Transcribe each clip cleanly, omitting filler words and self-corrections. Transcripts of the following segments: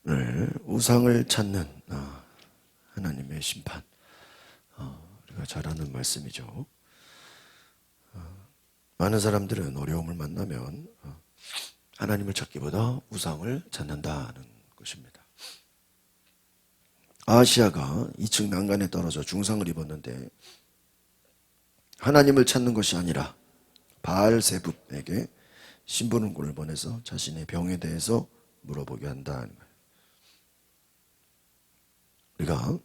우상을 찾는 하나님의 심판, 우리가 잘 아는 말씀이죠. 많은 사람들은 어려움을 만나면 하나님을 찾기보다 우상을 찾는다는 것입니다. 아하시아가 2층 난간에 떨어져 중상을 입었는데 하나님을 찾는 것이 아니라 바알세붑에게 심부름꾼을 보내서 자신의 병에 대해서 물어보게 한다는 거예요. 우리가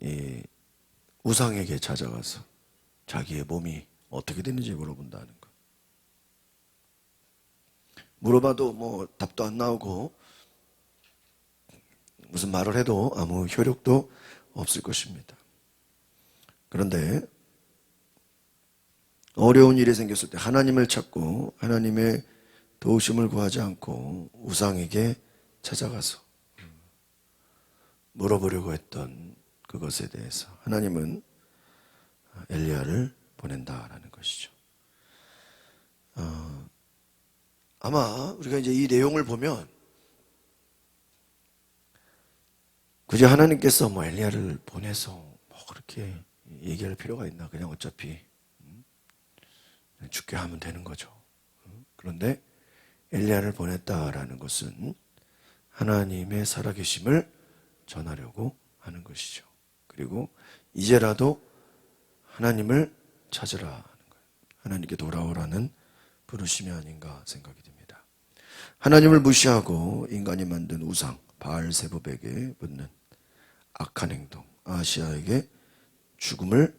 이 우상에게 찾아가서 자기의 몸이 어떻게 되는지 물어본다는 거. 물어봐도 뭐 답도 안 나오고 무슨 말을 해도 아무 효력도 없을 것입니다. 그런데 어려운 일이 생겼을 때 하나님을 찾고 하나님의 도우심을 구하지 않고 우상에게 찾아가서 물어보려고 했던 그것에 대해서 하나님은 엘리야를 보낸다라는 것이죠. 아마 우리가 이제 이 내용을 보면 굳이 하나님께서 뭐 엘리야를 보내서 뭐 그렇게 얘기할 필요가 있나? 그냥 어차피 죽게 하면 되는 거죠. 그런데 엘리야를 보냈다라는 것은 하나님의 살아계심을 전하려고 하는 것이죠. 그리고 이제라도 하나님을 찾으라 하는 거예요. 하나님께 돌아오라는 부르심이 아닌가 생각이 듭니다. 하나님을 무시하고 인간이 만든 우상 바알세붑에게 묻는 악한 행동, 아하시아에게 죽음을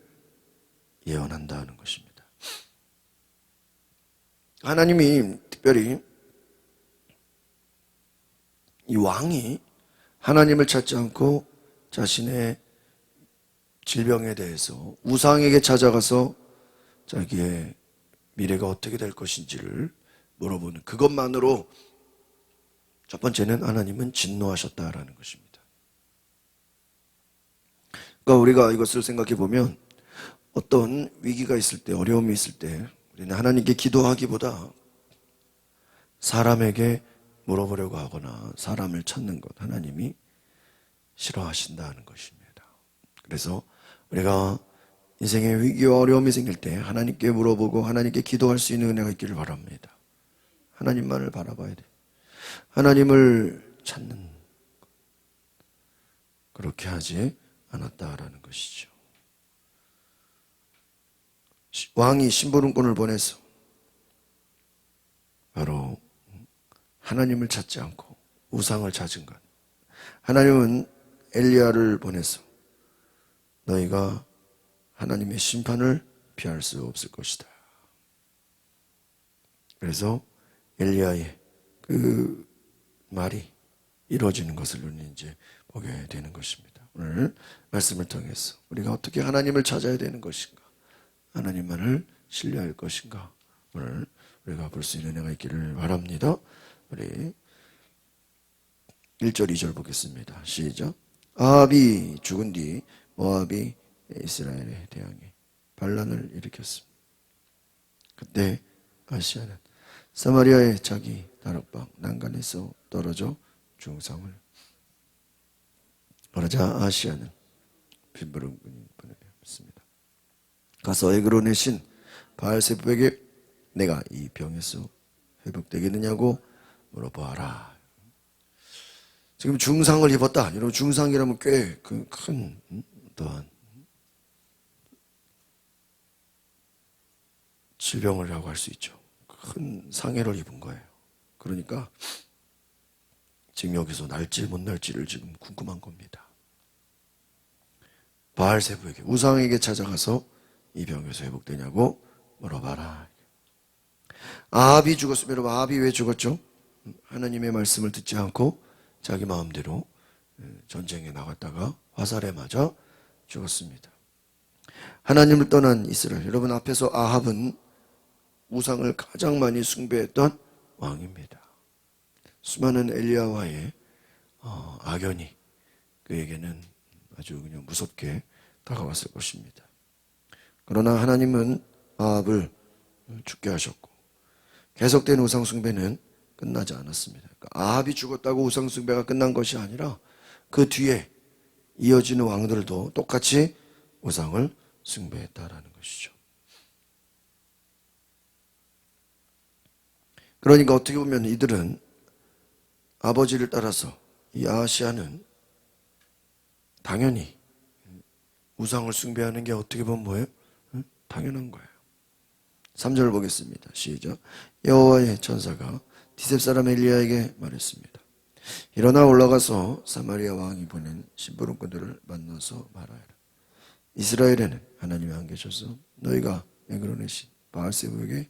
예언한다는 것입니다. 하나님이 특별히 이 왕이 하나님을 찾지 않고 자신의 질병에 대해서 우상에게 찾아가서 자기의 미래가 어떻게 될 것인지를 물어보는 그것만으로 첫 번째는 하나님은 진노하셨다라는 것입니다. 그러니까 우리가 이것을 생각해 보면 어떤 위기가 있을 때, 어려움이 있을 때 우리는 하나님께 기도하기보다 사람에게 물어보려고 하거나 사람을 찾는 것, 하나님이 싫어하신다는 것입니다. 그래서 우리가 인생의 위기와 어려움이 생길 때 하나님께 물어보고 하나님께 기도할 수 있는 은혜가 있기를 바랍니다. 하나님만을 바라봐야 돼. 하나님을 찾는 것. 그렇게 하지 않았다라는 것이죠. 왕이 심부름꾼을 보내서 바로 하나님을 찾지 않고 우상을 찾은 것. 하나님은 엘리야를 보내서 너희가 하나님의 심판을 피할 수 없을 것이다. 그래서 엘리야의 그 말이 이루어지는 것을 우리는 이제 보게 되는 것입니다. 오늘 말씀을 통해서 우리가 어떻게 하나님을 찾아야 되는 것인가, 하나님만을 신뢰할 것인가, 오늘 우리가 볼 수 있는 은혜가 있기를 바랍니다. 우리 1절 2절 보겠습니다. 시작. 아합이 죽은 뒤 모압이 이스라엘에 대항해 반란을 일으켰습니다. 그때 아시아는 사마리아의 자기 다락방 난간에서 떨어져 중상을 그러자 아시아는 빈부름꾼이 보냈습니다. 가서 에그론의 신 바알세붑에게 내가 이 병에서 회복되겠느냐고 물어보아라. 지금 중상을 입었다. 여러분 중상이라면 꽤 큰 어떠한 질병이라고 할 수 있죠. 큰 상해를 입은 거예요. 그러니까 지금 여기서 날지 못 날지를 지금 궁금한 겁니다. 바알세붑에게 우상에게 찾아가서 이 병에서 회복되냐고 물어봐라. 아합이 죽었으면 여러분 아합이 왜 죽었죠? 하나님의 말씀을 듣지 않고 자기 마음대로 전쟁에 나갔다가 화살에 맞아 죽었습니다. 하나님을 떠난 이스라엘. 여러분 앞에서 아합은 우상을 가장 많이 숭배했던 왕입니다. 수많은 엘리야와의 악연이 그에게는 아주 그냥 무섭게 다가왔을 것입니다. 그러나 하나님은 아합을 죽게 하셨고 계속된 우상 숭배는 끝나지 않았습니다. 아합이 죽었다고 우상 숭배가 끝난 것이 아니라 그 뒤에 이어지는 왕들도 똑같이 우상을 숭배했다라는 것이죠. 그러니까 어떻게 보면 이들은 아버지를 따라서 이 아하시아는 당연히 우상을 숭배하는 게 어떻게 보면 뭐예요? 당연한 거예요. 3절 보겠습니다. 시작. 여호와의 천사가 디셉 사람 엘리야에게 말했습니다. 일어나 올라가서 사마리아 왕이 보낸 심부름꾼들을 만나서 말하여라. 이스라엘에는 하나님이 안 계셔서 너희가 에그론의 바알세부에게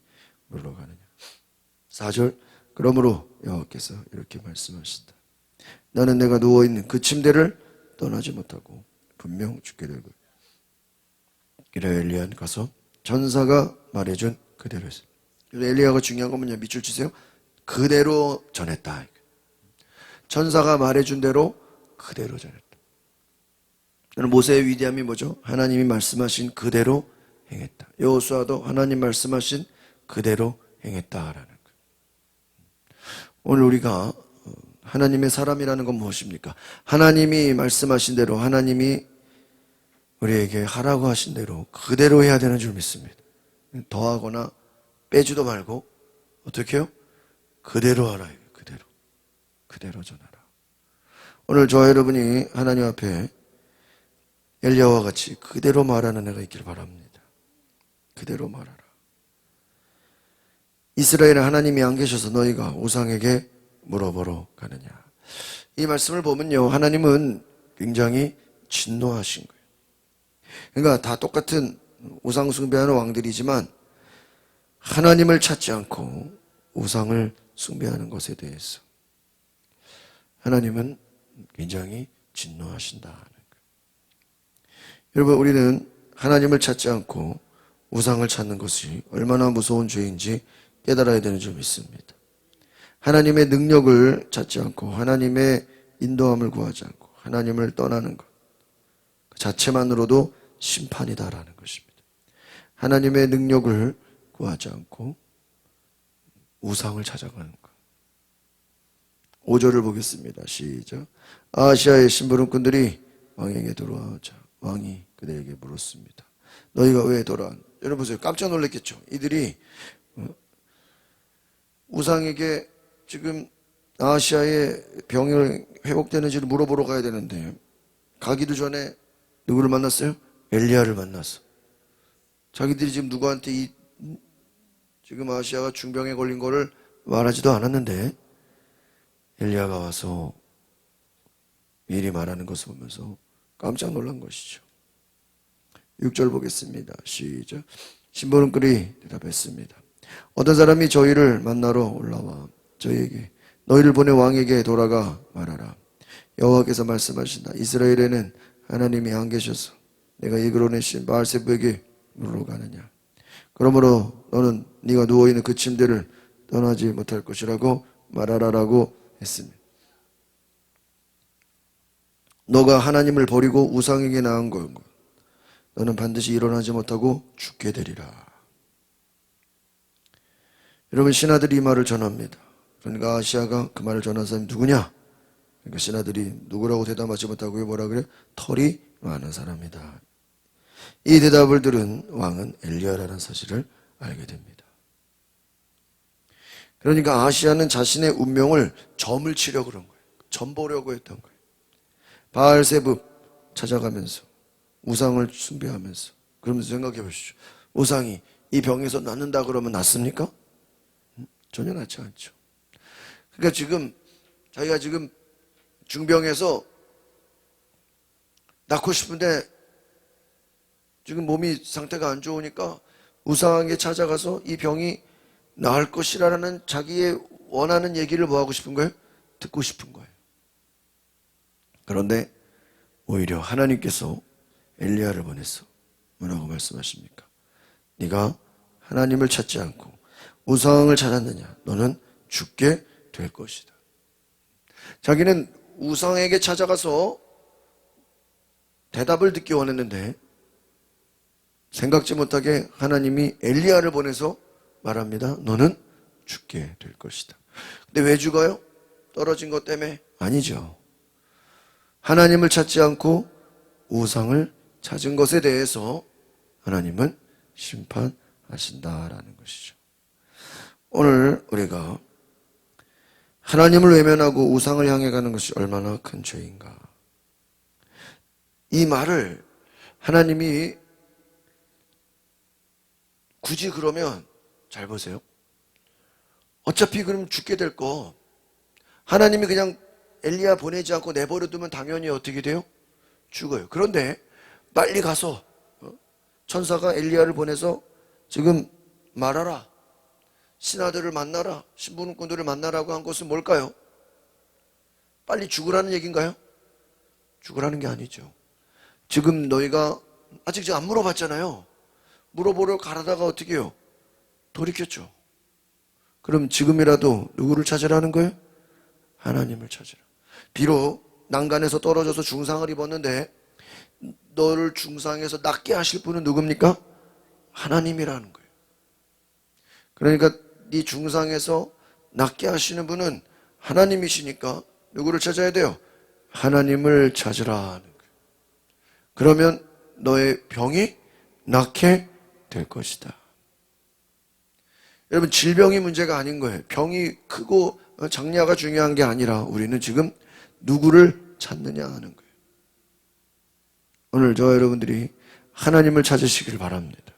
물러가느냐. 4절. 그러므로 여호와께서 이렇게 말씀하신다. 나는 내가 누워있는 그 침대를 떠나지 못하고 분명 죽게 될 거야. 이래 엘리야는 가서 전사가 말해준 그대로 했어요. 엘리야가 중요한 건 뭐냐, 밑줄 치세요. 그대로 전했다. 전사가 말해준 대로 그대로 전했다. 모세의 위대함이 뭐죠? 하나님이 말씀하신 그대로 행했다. 여호수아도 하나님 말씀하신 그대로 행했다라는 거예요. 오늘 우리가 하나님의 사람이라는 건 무엇입니까? 하나님이 말씀하신 대로, 하나님이 우리에게 하라고 하신 대로 그대로 해야 되는 줄 믿습니다. 더하거나 빼지도 말고 어떻게 해요? 그대로 하라. 그대로 전하라. 오늘 저와 여러분이 하나님 앞에 엘리야와 같이 그대로 말하는 애가 있길 바랍니다. 그대로 말하라. 이스라엘에 하나님이 안 계셔서 너희가 우상에게 물어보러 가느냐. 이 말씀을 보면요, 하나님은 굉장히 진노하신 거예요. 그러니까 다 똑같은 우상 숭배하는 왕들이지만 하나님을 찾지 않고 우상을 숭배하는 것에 대해서 하나님은 굉장히 진노하신다는 거예요. 여러분, 우리는 하나님을 찾지 않고 우상을 찾는 것이 얼마나 무서운 죄인지 깨달아야 되는 줄 믿습니다. 하나님의 능력을 찾지 않고 하나님의 인도함을 구하지 않고 하나님을 떠나는 것, 그 자체만으로도 심판이다라는 것입니다. 하나님의 능력을 구하지 않고 우상을 찾아가는 것. 5절을 보겠습니다. 시작. 아시아의 심부름꾼들이 왕에게 돌아오자 왕이 그들에게 물었습니다. 너희가 왜 돌아왔나? 여러분 보세요. 깜짝 놀랐겠죠. 이들이 우상에게 지금 아시아의 병이 회복되는지를 물어보러 가야 되는데 가기도 전에 누구를 만났어요? 엘리야를 만났어. 자기들이 지금 누구한테 지금 아시아가 중병에 걸린 거를 말하지도 않았는데 엘리야가 와서 미리 말하는 것을 보면서 깜짝 놀란 것이죠. 6절 보겠습니다. 시작. 심부름꾼이 대답했습니다. 어떤 사람이 저희를 만나러 올라와 저희에게 너희를 보내 왕에게 돌아가 말하라. 여호와께서 말씀하신다. 이스라엘에는 하나님이 안 계셔서 내가 에그론의 신 바알세부에게 물러가느냐. 그러므로 너는 네가 누워있는 그 침대를 떠나지 못할 것이라고 말하라라고 했습니다. 너가 하나님을 버리고 우상에게 나은 것, 너는 반드시 일어나지 못하고 죽게 되리라. 여러분, 신하들이 이 말을 전합니다. 그러니까 아시아가 그 말을 전한 사람이 누구냐? 그러니까 신하들이 누구라고 대답하지 못하고 뭐라 그래? 털이 많은 사람이다. 이 대답을 들은 왕은 엘리야라는 사실을 알게 됩니다. 그러니까 아시아는 자신의 운명을 점을 치려고 그런 거예요. 점 보려고 했던 거예요. 바알세부 찾아가면서 우상을 숭배하면서 그러면서 생각해 보시죠. 우상이 이 병에서 낫는다 그러면 낫습니까? 전혀 낫지 않죠. 그러니까 지금 자기가 지금 중병에서 낫고 싶은데 지금 몸이 상태가 안 좋으니까 우상에게 찾아가서 이 병이 나을 것이라는 자기의 원하는 얘기를 뭐 하고 싶은 거예요? 듣고 싶은 거예요. 그런데 오히려 하나님께서 엘리야를 보내서 뭐라고 말씀하십니까? 네가 하나님을 찾지 않고 우상을 찾았느냐? 너는 죽게 될 것이다. 자기는 우상에게 찾아가서 대답을 듣기 원했는데 생각지 못하게 하나님이 엘리야를 보내서 말합니다. 너는 죽게 될 것이다. 근데 왜 죽어요? 떨어진 것 때문에? 아니죠. 하나님을 찾지 않고 우상을 찾은 것에 대해서 하나님은 심판하신다라는 것이죠. 오늘 우리가 하나님을 외면하고 우상을 향해 가는 것이 얼마나 큰 죄인가. 이 말을 하나님이 굳이 그러면 잘 보세요. 어차피 그럼 죽게 될 거 하나님이 그냥 엘리야 보내지 않고 내버려 두면 당연히 어떻게 돼요? 죽어요. 그런데 빨리 가서 천사가 엘리야를 보내서 지금 말하라. 신하들을 만나라. 신부님꾼들을 만나라고 한 것은 뭘까요? 빨리 죽으라는 얘기인가요? 죽으라는 게 아니죠. 지금 너희가 아직 안 물어봤잖아요. 물어보러 가다가 어떻게 해요? 돌이켰죠. 그럼 지금이라도 누구를 찾으라는 거예요? 하나님을 찾으라. 비록 난간에서 떨어져서 중상을 입었는데 너를 중상에서 낫게 하실 분은 누굽니까? 하나님이라는 거예요. 그러니까 네 중상에서 낫게 하시는 분은 하나님이시니까 누구를 찾아야 돼요? 하나님을 찾으라는 거예요. 그러면 너의 병이 낫게 될 것이다. 여러분, 질병이 문제가 아닌 거예요. 병이 크고 장냐가 중요한 게 아니라 우리는 지금 누구를 찾느냐 하는 거예요. 오늘 저와 여러분들이 하나님을 찾으시길 바랍니다.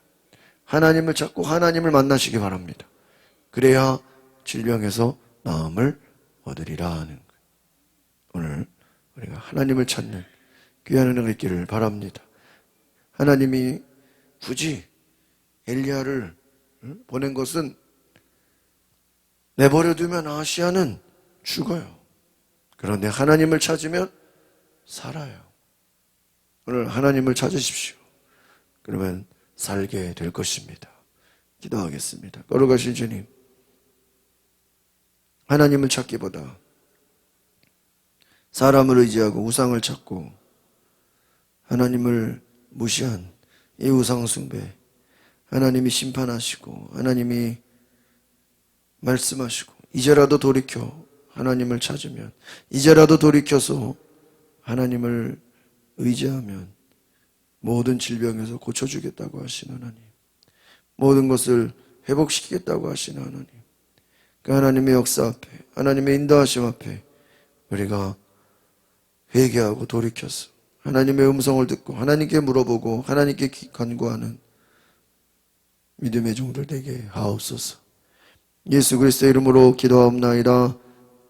하나님을 찾고 하나님을 만나시기 바랍니다. 그래야 질병에서 나음을 얻으리라 하는 거예요. 오늘 우리가 하나님을 찾는 귀한 은혜가 있기를 바랍니다. 하나님이 굳이 엘리야를 보낸 것은 내버려두면 아시아는 죽어요. 그런데 하나님을 찾으면 살아요. 오늘 하나님을 찾으십시오. 그러면 살게 될 것입니다. 기도하겠습니다. 걸어가신 주님, 하나님을 찾기보다 사람을 의지하고 우상을 찾고 하나님을 무시한 이 우상 숭배, 하나님이 심판하시고 하나님이 말씀하시고 이제라도 돌이켜 하나님을 찾으면, 이제라도 돌이켜서 하나님을 의지하면 모든 질병에서 고쳐주겠다고 하신 하나님, 모든 것을 회복시키겠다고 하신 하나님, 그 하나님의 역사 앞에, 하나님의 인도하심 앞에 우리가 회개하고 돌이켜서 하나님의 음성을 듣고 하나님께 물어보고 하나님께 간구하는 믿음의 종들 되게 하옵소서. 예수 그리스도의 이름으로 기도하옵나이다.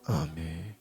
아멘.